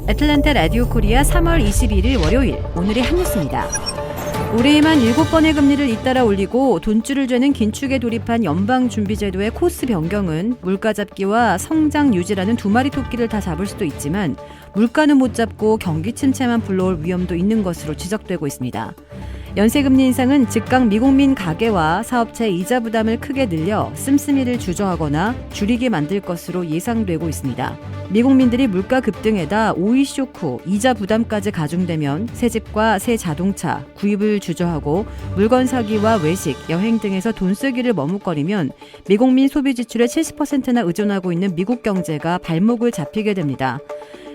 애틀랜타 라디오 코리아 3월 21일 월요일 오늘의 한 뉴스입니다. 올해에만 7번의 금리를 잇따라 올리고 돈줄을 죄는 긴축에 돌입한 연방준비제도의 코스 변경은 물가 잡기와 성장 유지라는 두 마리 토끼를 다 잡을 수도 있지만 물가는 못 잡고 경기 침체만 불러올 위험도 있는 것으로 지적되고 있습니다. 연쇄금리 인상은 즉각 미국민 가계와 사업체 이자 부담을 크게 늘려 씀씀이를 주저하거나 줄이게 만들 것으로 예상되고 있습니다. 미국민들이 물가 급등에다 오이 쇼크, 이자 부담까지 가중되면 새 집과 새 자동차, 구입을 주저하고 물건 사기와 외식, 여행 등에서 돈 쓰기를 머뭇거리면 미국민 소비 지출의 70%나 의존하고 있는 미국 경제가 발목을 잡히게 됩니다.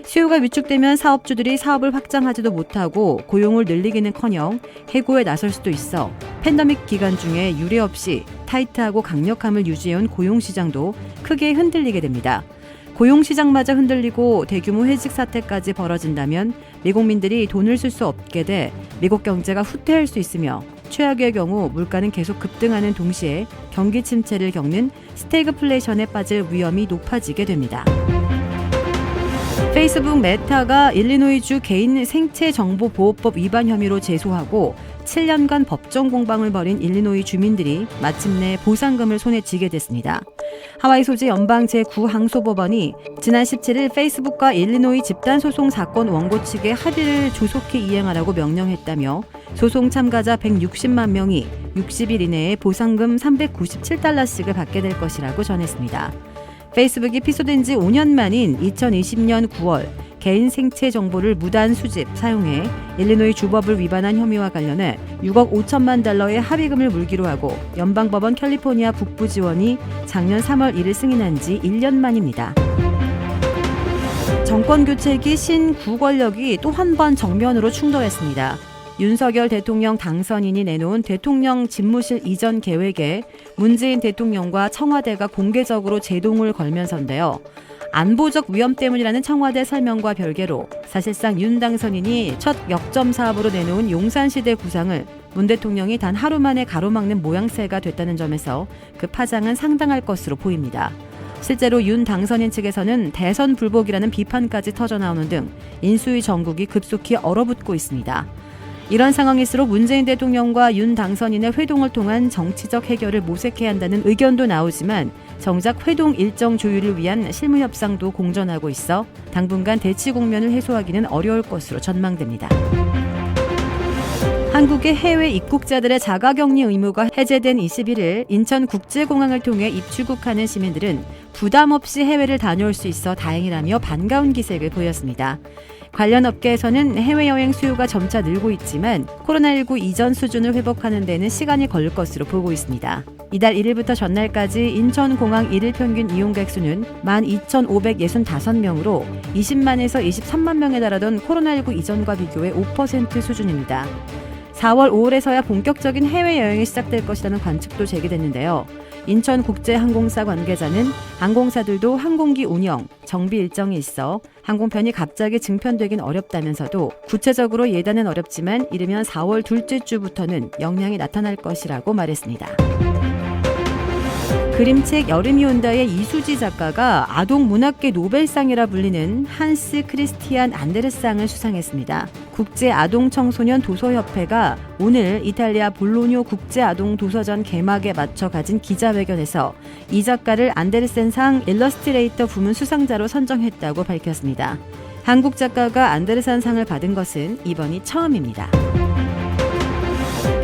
수요가 위축되면 사업주들이 사업을 확장하지도 못하고 고용을 늘리기는커녕 해고에 나설 수도 있어 팬데믹 기간 중에 유례 없이 타이트하고 강력함을 유지해온 고용시장도 크게 흔들리게 됩니다. 고용시장마저 흔들리고 대규모 회직 사태까지 벌어진다면 미국민들이 돈을 쓸 수 없게 돼 미국 경제가 후퇴할 수 있으며 최악의 경우 물가는 계속 급등하는 동시에 경기 침체를 겪는 스태그플레이션에 빠질 위험이 높아지게 됩니다. 페이스북 메타가 일리노이주 개인 생체정보보호법 위반 혐의로 제소하고 7년간 법정 공방을 벌인 일리노이 주민들이 마침내 보상금을 손에 쥐게 됐습니다. 하와이 소재 연방 제9항소법원이 지난 17일 페이스북과 일리노이 집단소송 사건 원고 측의 합의를 조속히 이행하라고 명령했다며 소송 참가자 160만 명이 60일 이내에 보상금 397달러씩을 받게 될 것이라고 전했습니다. 페이스북이 피소된 지 5년 만인 2020년 9월 개인 생체 정보를 무단 수집, 사용해 일리노이 주법을 위반한 혐의와 관련해 6억 5천만 달러의 합의금을 물기로 하고 연방법원 캘리포니아 북부지원이 작년 3월 1일 승인한 지 1년 만입니다. 정권교체기 신구 권력이 또 한 번 정면으로 충돌했습니다. 윤석열 대통령 당선인이 내놓은 대통령 집무실 이전 계획에 문재인 대통령과 청와대가 공개적으로 제동을 걸면서인데요. 안보적 위험 때문이라는 청와대 설명과 별개로 사실상 윤 당선인이 첫 역점 사업으로 내놓은 용산시대 구상을 문 대통령이 단 하루 만에 가로막는 모양새가 됐다는 점에서 그 파장은 상당할 것으로 보입니다. 실제로 윤 당선인 측에서는 대선 불복이라는 비판까지 터져나오는 등 인수위 전국이 급속히 얼어붙고 있습니다. 이런 상황일수록 문재인 대통령과 윤 당선인의 회동을 통한 정치적 해결을 모색해야 한다는 의견도 나오지만 정작 회동 일정 조율을 위한 실무 협상도 공전하고 있어 당분간 대치 국면을 해소하기는 어려울 것으로 전망됩니다. 한국의 해외 입국자들의 자가격리 의무가 해제된 21일 인천국제공항을 통해 입출국하는 시민들은 부담 없이 해외를 다녀올 수 있어 다행이라며 반가운 기색을 보였습니다. 관련 업계에서는 해외여행 수요가 점차 늘고 있지만 코로나19 이전 수준을 회복하는 데는 시간이 걸릴 것으로 보고 있습니다. 이달 1일부터 전날까지 인천공항 1일 평균 이용객 수는 12,565명으로 20만에서 23만 명에 달하던 코로나19 이전과 비교해 5% 수준입니다. 4월 5일에서야 본격적인 해외여행이 시작될 것이라는 관측도 제기됐는데요. 인천국제항공사 관계자는 항공사들도 항공기 운영, 정비 일정이 있어 항공편이 갑자기 증편되긴 어렵다면서도 구체적으로 예단은 어렵지만 이르면 4월 둘째 주부터는 영향이 나타날 것이라고 말했습니다. 그림책 여름이 온다의 이수지 작가가 아동문학계 노벨상이라 불리는 한스 크리스티안 안데르상을 수상했습니다. 국제아동청소년 도서협회가 오늘 이탈리아 볼로뇨 국제아동도서전 개막에 맞춰 가진 기자회견에서 이 작가를 안데르센상 일러스트레이터 부문 수상자로 선정했다고 밝혔습니다. 한국 작가가 안데르센상을 받은 것은 이번이 처음입니다.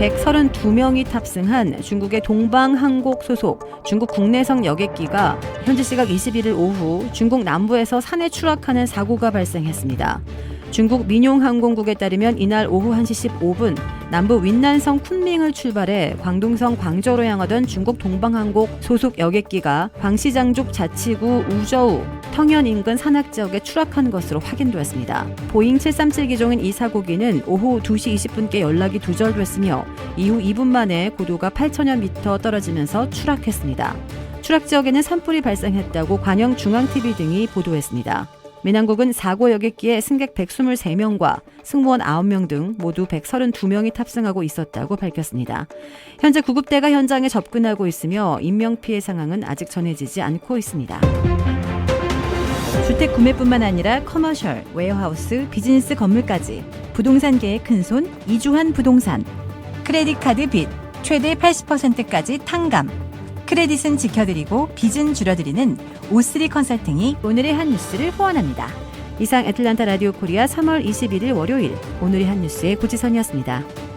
132명이 탑승한 중국의 동방항공 소속 중국 국내선 여객기가 현지 시각 21일 오후 중국 남부에서 산에 추락하는 사고가 발생했습니다. 중국 민용항공국에 따르면 이날 오후 1시 15분 남부 윈난성 쿤밍을 출발해 광둥성 광저우로 향하던 중국 동방항공 소속 여객기가 광시장족 자치구 우저우 텅현 인근 산악 지역에 추락한 것으로 확인되었습니다. 보잉 737 기종인 이 사고기는 오후 2시 20분께 연락이 두절됐으며 이후 2분 만에 고도가 8,000여 미터 떨어지면서 추락했습니다. 추락 지역에는 산불이 발생했다고 관영중앙TV 등이 보도했습니다. 민항국은 사고 여객기에 승객 123명과 승무원 9명 등 모두 132명이 탑승하고 있었다고 밝혔습니다. 현재 구급대가 현장에 접근하고 있으며 인명피해 상황은 아직 전해지지 않고 있습니다. 주택 구매뿐만 아니라 커머셜, 웨어하우스, 비즈니스 건물까지 부동산계의 큰손 이주환 부동산. 크레딧 카드 빚 최대 80%까지 탕감. 크레딧은 지켜드리고 빚은 줄여드리는 O3 컨설팅이 오늘의 한 뉴스를 후원합니다. 이상 애틀란타 라디오 코리아 3월 21일 월요일 오늘의 한 뉴스의 고지선이었습니다.